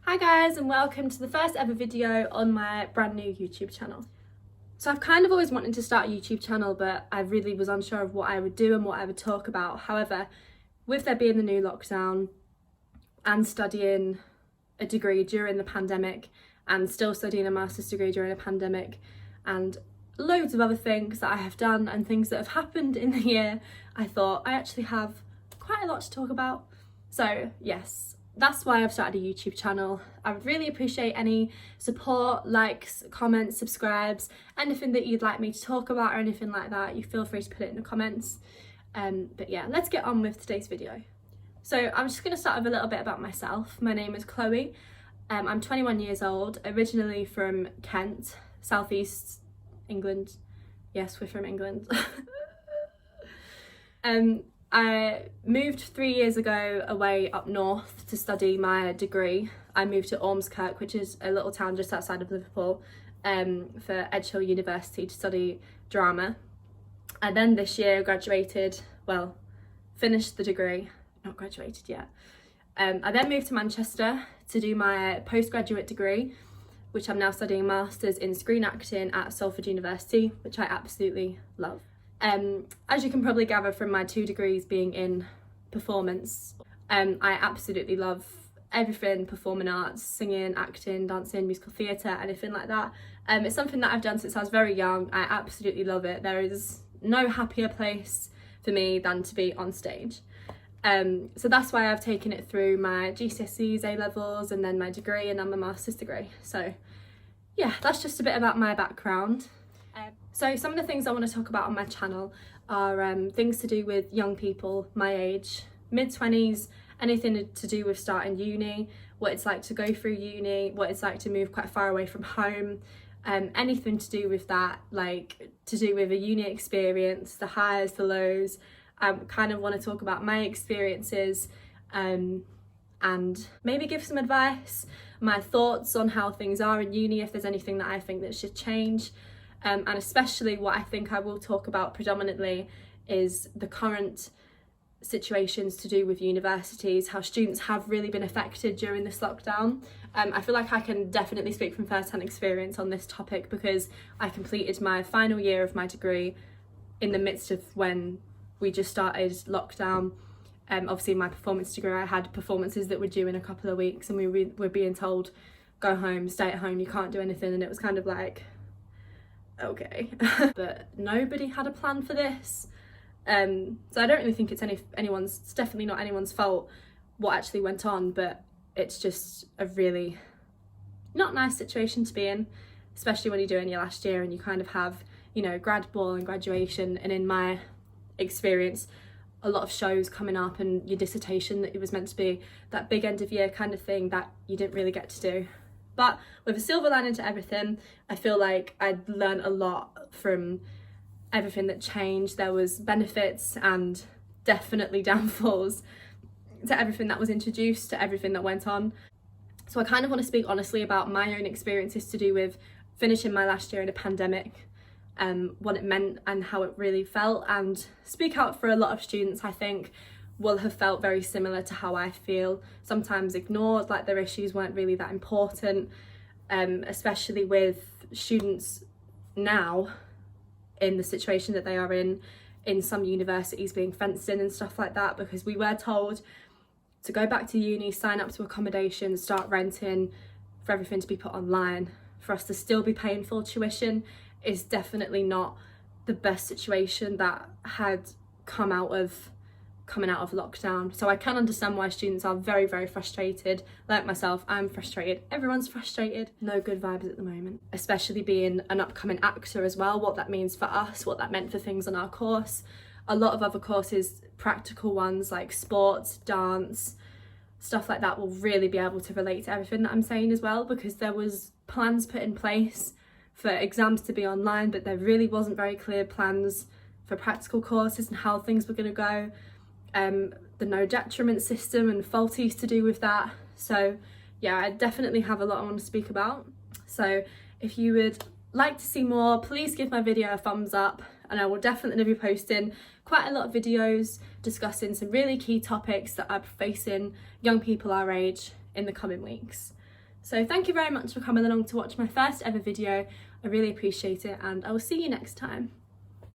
Hi guys, and welcome to the first ever video on my brand new YouTube channel. So I've kind of always wanted to start a YouTube channel, but I really was unsure of what I would do and what I would talk about. However, with there being the new lockdown and studying a degree during the pandemic and still studying a master's degree during a pandemic and loads of other things that I have done and things that have happened in the year, I thought I actually have quite a lot to talk about. So yes, that's why I've started a YouTube channel. I would really appreciate any support, likes, comments, subscribes, anything that you'd like me to talk about or anything like that. You feel free to put it in the comments. But yeah, let's get on with today's video. So I'm just going to start with a little bit about myself. My name is Chloe. I'm 21 years old, originally from Kent, southeast England. Yes, we're from England. I moved 3 years ago away up north to study my degree. I moved to Ormskirk, which is a little town just outside of Liverpool, for Edge Hill University to study drama. I then this year graduated, well, finished the degree, not graduated yet. I then moved to Manchester to do my postgraduate degree, which I'm now studying masters in screen acting at Salford University, which I absolutely love. As you can probably gather from my 2 degrees being in performance, I absolutely love everything performing arts, singing, acting, dancing, musical theatre, anything like that. It's something that I've done since I was very young. I absolutely love it. There is no happier place for me than to be on stage. So that's why I've taken it through my GCSEs, A-levels, and then my degree, and then my master's degree. So yeah, that's just a bit about my background. So some of the things I want to talk about on my channel are things to do with young people my age, mid-20s, anything to do with starting uni, what it's like to go through uni, what it's like to move quite far away from home, anything to do with that, like to do with a uni experience, the highs, the lows. I kind of want to talk about my experiences and maybe give some advice, my thoughts on how things are in uni, if there's anything that I think that should change. And especially what I think I will talk about predominantly is the current situations to do with universities, how students have really been affected during this lockdown. I feel like I can definitely speak from first-hand experience on this topic because I completed my final year of my degree in the midst of when we just started lockdown. Obviously my performance degree, I had performances that were due in a couple of weeks and we were being told, go home, stay at home, you can't do anything, and it was kind of like, okay. But nobody had a plan for this, so I don't really think it's it's definitely not anyone's fault what actually went on, but it's just a really not nice situation to be in, especially when you're doing your last year and you kind of have, you know, grad ball and graduation, and in my experience a lot of shows coming up and your dissertation that it was meant to be that big end of year kind of thing that you didn't really get to do. But with a silver lining to everything, I feel like I learned a lot from everything that changed. There was benefits and definitely downfalls to everything that was introduced, to everything that went on. So I kind of want to speak honestly about my own experiences to do with finishing my last year in a pandemic, what it meant and how it really felt, and speak out for a lot of students I think will have felt very similar to how I feel, sometimes ignored, like their issues weren't really that important, especially with students now in the situation that they are in some universities being fenced in and stuff like that, because we were told to go back to uni, sign up to accommodation, start renting, for everything to be put online. For us to still be paying full tuition is definitely not the best situation that had coming out of lockdown. So I can understand why students are very, very frustrated. Like myself, I'm frustrated. Everyone's frustrated. No good vibes at the moment, especially being an upcoming actor as well, what that means for us, what that meant for things on our course. A lot of other courses, practical ones like sports, dance, stuff like that, will really be able to relate to everything that I'm saying as well, because there was plans put in place for exams to be online, but there really wasn't very clear plans for practical courses and how things were going to go. The no detriment system and faulties to do with that. So yeah, I definitely have a lot I want to speak about. So if you would like to see more, please give my video a thumbs up, and I will definitely be posting quite a lot of videos discussing some really key topics that are facing young people our age in the coming weeks. So thank you very much for coming along to watch my first ever video. I really appreciate it, and I will see you next time.